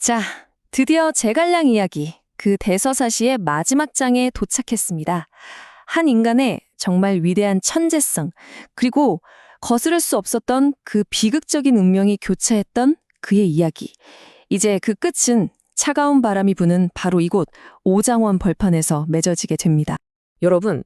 자, 드디어 제갈량 이야기, 그 대서사시의 마지막 장에 도착했습니다. 한 인간의 정말 위대한 천재성, 그리고 거스를 수 없었던 그 비극적인 운명이 교차했던 그의 이야기. 이제 그 끝은 차가운 바람이 부는 바로 이곳 오장원 벌판에서 맺어지게 됩니다. 여러분,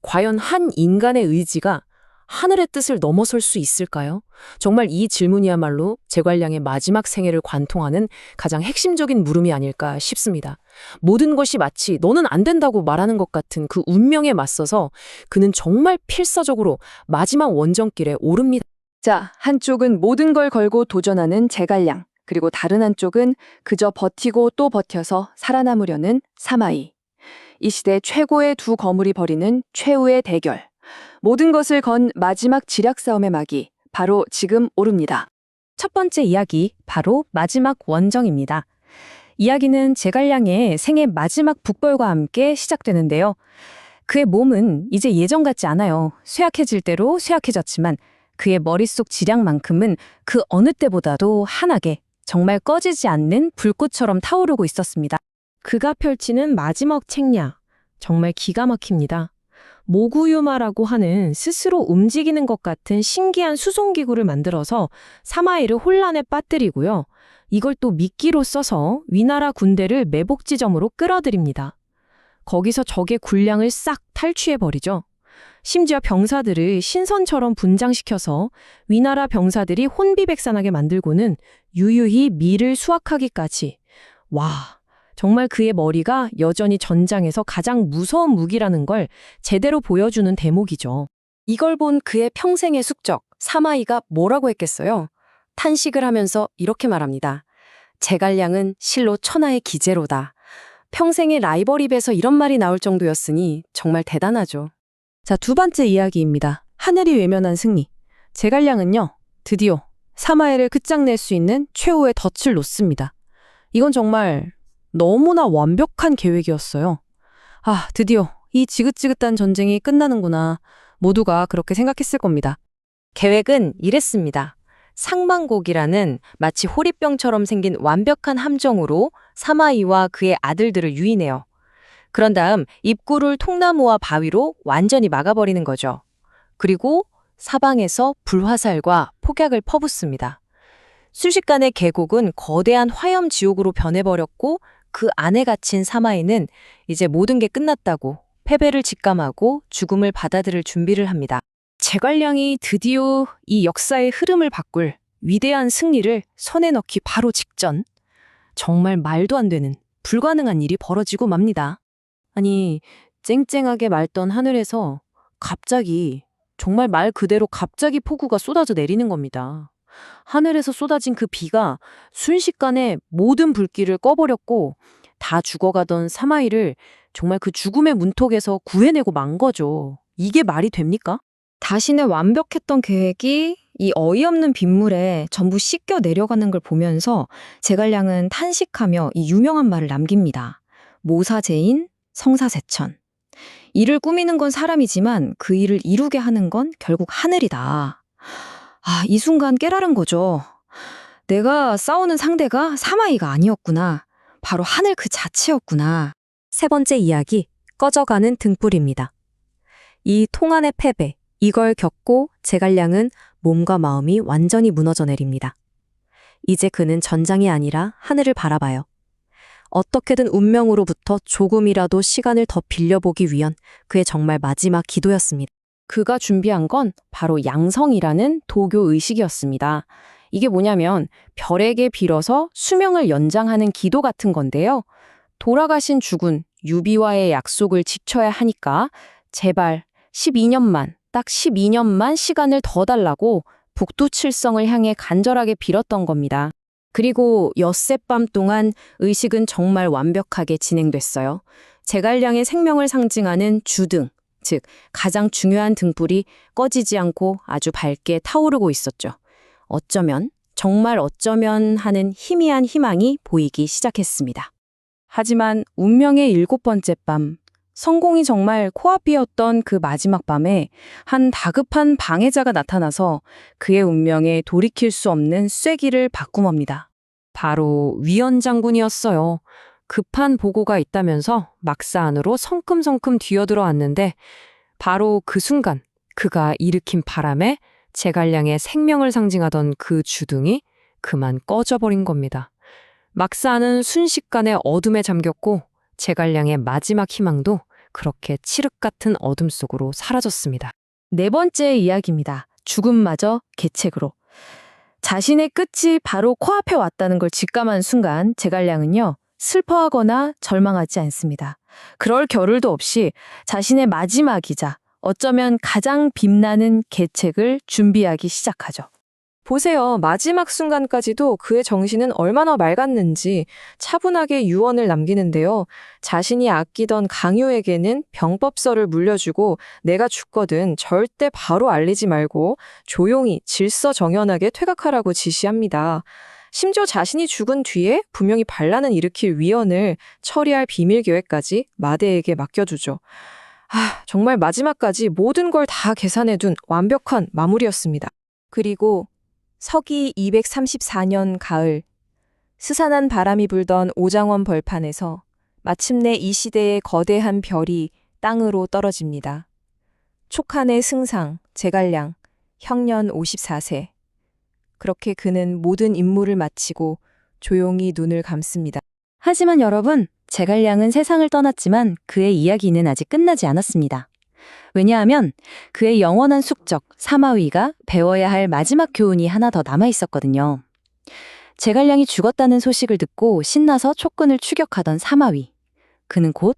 과연 한 인간의 의지가 하늘의 뜻을 넘어설 수 있을까요? 정말 이 질문이야말로 제갈량의 마지막 생애를 관통하는 가장 핵심적인 물음이 아닐까 싶습니다. 모든 것이 마치 너는 안 된다고 말하는 것 같은 그 운명에 맞서서 그는 정말 필사적으로 마지막 원정길에 오릅니다. 자, 한쪽은 모든 걸 걸고 도전하는 제갈량, 그리고 다른 한쪽은 그저 버티고 또 버텨서 살아남으려는 사마이. 이 시대 최고의 두 거물이 벌이는 최후의 대결. 모든 것을 건 마지막 지략 싸움의 막이 바로 지금 오릅니다. 첫 번째 이야기, 바로 마지막 원정입니다. 이야기는 제갈량의 생애 마지막 북벌과 함께 시작되는데요. 그의 몸은 이제 예전 같지 않아요. 쇠약해질 대로 쇠약해졌지만 그의 머릿속 지략만큼은 그 어느 때보다도 환하게 정말 꺼지지 않는 불꽃처럼 타오르고 있었습니다. 그가 펼치는 마지막 책략, 정말 기가 막힙니다. 모구유마라고 하는 스스로 움직이는 것 같은 신기한 수송기구를 만들어서 사마이를 혼란에 빠뜨리고요. 이걸 또 미끼로 써서 위나라 군대를 매복 지점으로 끌어들입니다. 거기서 적의 군량을 싹 탈취해버리죠. 심지어 병사들을 신선처럼 분장시켜서 위나라 병사들이 혼비백산하게 만들고는 유유히 밀을 수확하기까지. 와, 정말 그의 머리가 여전히 전장에서 가장 무서운 무기라는 걸 제대로 보여주는 대목이죠. 이걸 본 그의 평생의 숙적, 사마이가 뭐라고 했겠어요? 탄식을 하면서 이렇게 말합니다. 제갈량은 실로 천하의 기재로다. 평생의 라이벌 입에서 이런 말이 나올 정도였으니 정말 대단하죠. 자, 두 번째 이야기입니다. 하늘이 외면한 승리. 제갈량은요, 드디어 사마이를 끝장낼 수 있는 최후의 덫을 놓습니다. 이건 정말 너무나 완벽한 계획이었어요. 아, 드디어 이 지긋지긋한 전쟁이 끝나는구나. 모두가 그렇게 생각했을 겁니다. 계획은 이랬습니다. 상망곡이라는 마치 호리병처럼 생긴 완벽한 함정으로 사마이와 그의 아들들을 유인해요. 그런 다음 입구를 통나무와 바위로 완전히 막아버리는 거죠. 그리고 사방에서 불화살과 폭약을 퍼붓습니다. 순식간에 계곡은 거대한 화염 지옥으로 변해버렸고 그 안에 갇힌 사마이는 이제 모든 게 끝났다고 패배를 직감하고 죽음을 받아들일 준비를 합니다. 제갈량이 드디어 이 역사의 흐름을 바꿀 위대한 승리를 손에 넣기 바로 직전, 정말 말도 안 되는 불가능한 일이 벌어지고 맙니다. 아니, 쨍쨍하게 맑던 하늘에서 갑자기, 정말 말 그대로 갑자기 폭우가 쏟아져 내리는 겁니다. 하늘에서 쏟아진 그 비가 순식간에 모든 불길을 꺼버렸고 다 죽어가던 사마이를 정말 그 죽음의 문턱에서 구해내고 만 거죠. 이게 말이 됩니까? 자신의 완벽했던 계획이 이 어이없는 빗물에 전부 씻겨 내려가는 걸 보면서 제갈량은 탄식하며 이 유명한 말을 남깁니다. 모사제인 성사세천. 일을 꾸미는 건 사람이지만 그 일을 이루게 하는 건 결국 하늘이다. 아, 이 순간 깨달은 거죠. 내가 싸우는 상대가 사마이가 아니었구나. 바로 하늘 그 자체였구나. 세 번째 이야기, 꺼져가는 등불입니다. 이 통한의 패배, 이걸 겪고 제갈량은 몸과 마음이 완전히 무너져 내립니다. 이제 그는 전장이 아니라 하늘을 바라봐요. 어떻게든 운명으로부터 조금이라도 시간을 더 빌려보기 위한 그의 정말 마지막 기도였습니다. 그가 준비한 건 바로 양성이라는 도교 의식이었습니다. 이게 뭐냐면 별에게 빌어서 수명을 연장하는 기도 같은 건데요. 돌아가신 죽은 유비와의 약속을 지켜야 하니까 제발 12년만, 딱 12년만 시간을 더 달라고 북두칠성을 향해 간절하게 빌었던 겁니다. 그리고 엿새 밤 동안 의식은 정말 완벽하게 진행됐어요. 제갈량의 생명을 상징하는 주등, 즉 가장 중요한 등불이 꺼지지 않고 아주 밝게 타오르고 있었죠. 어쩌면, 정말 어쩌면 하는 희미한 희망이 보이기 시작했습니다. 하지만 운명의 7번째 밤, 성공이 정말 코앞이었던 그 마지막 밤에 한 다급한 방해자가 나타나서 그의 운명에 돌이킬 수 없는 쐐기를 바꿈합니다. 바로 위원 장군이었어요. 급한 보고가 있다면서 막사 안으로 성큼성큼 뛰어들어왔는데 바로 그 순간 그가 일으킨 바람에 제갈량의 생명을 상징하던 그 주둥이 그만 꺼져버린 겁니다. 막사는 순식간에 어둠에 잠겼고 제갈량의 마지막 희망도 그렇게 칠흑 같은 어둠 속으로 사라졌습니다. 네 번째 이야기입니다. 죽음마저 계책으로. 자신의 끝이 바로 코앞에 왔다는 걸 직감한 순간 제갈량은요, 슬퍼하거나 절망하지 않습니다. 그럴 겨를도 없이 자신의 마지막이자 어쩌면 가장 빛나는 계책을 준비하기 시작하죠. 보세요. 마지막 순간까지도 그의 정신은 얼마나 맑았는지 차분하게 유언을 남기는데요. 자신이 아끼던 강요에게는 병법서를 물려주고 내가 죽거든 절대 바로 알리지 말고 조용히 질서정연하게 퇴각하라고 지시합니다. 심지어 자신이 죽은 뒤에 분명히 반란을 일으킬 위헌을 처리할 비밀 계획까지 마대에게 맡겨두죠. 정말 마지막까지 모든 걸 다 계산해둔 완벽한 마무리였습니다. 그리고 서기 234년 가을, 스산한 바람이 불던 오장원 벌판에서 마침내 이 시대의 거대한 별이 땅으로 떨어집니다. 촉한의 승상, 제갈량, 형년 54세. 그렇게 그는 모든 임무를 마치고 조용히 눈을 감습니다. 하지만 여러분, 제갈량은 세상을 떠났지만 그의 이야기는 아직 끝나지 않았습니다. 왜냐하면 그의 영원한 숙적 사마위가 배워야 할 마지막 교훈이 하나 더 남아 있었거든요. 제갈량이 죽었다는 소식을 듣고 신나서 촉근을 추격하던 사마위. 그는 곧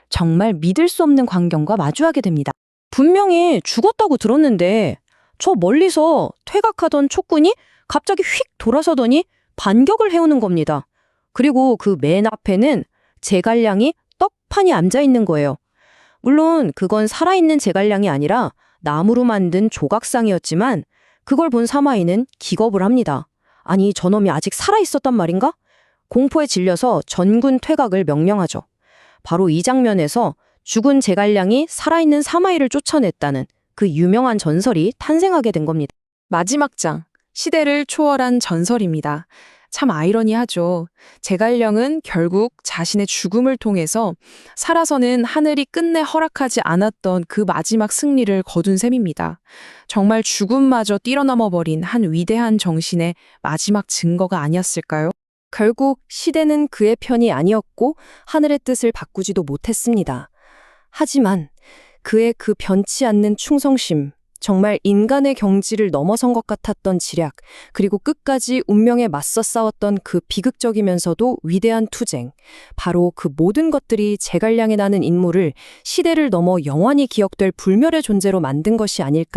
정말 믿을 수 없는 광경과 마주하게 됩니다. 분명히 죽었다고 들었는데 저 멀리서 퇴각하던 촉군이 갑자기 휙 돌아서더니 반격을 해오는 겁니다. 그리고 그 맨 앞에는 제갈량이 떡하니 앉아 있는 거예요. 물론 그건 살아있는 제갈량이 아니라 나무로 만든 조각상이었지만 그걸 본 사마이는 기겁을 합니다. 아니, 저놈이 아직 살아있었단 말인가? 공포에 질려서 전군 퇴각을 명령하죠. 바로 이 장면에서 죽은 제갈량이 살아있는 사마이를 쫓아냈다는 그 유명한 전설이 탄생하게 된 겁니다. 마지막 장, 시대를 초월한 전설입니다. 참 아이러니하죠. 제갈량은 결국 자신의 죽음을 통해서 살아서는 하늘이 끝내 허락하지 않았던 그 마지막 승리를 거둔 셈입니다. 정말 죽음마저 뛰어넘어버린 한 위대한 정신의 마지막 증거가 아니었을까요? 결국 시대는 그의 편이 아니었고 하늘의 뜻을 바꾸지도 못했습니다. 하지만 그의 그 변치 않는 충성심, 정말 인간의 경지를 넘어선 것 같았던 지략, 그리고 끝까지 운명에 맞서 싸웠던 그 비극적이면서도 위대한 투쟁, 바로 그 모든 것들이 제갈량에 나는 인물을 시대를 넘어 영원히 기억될 불멸의 존재로 만든 것이 아닐까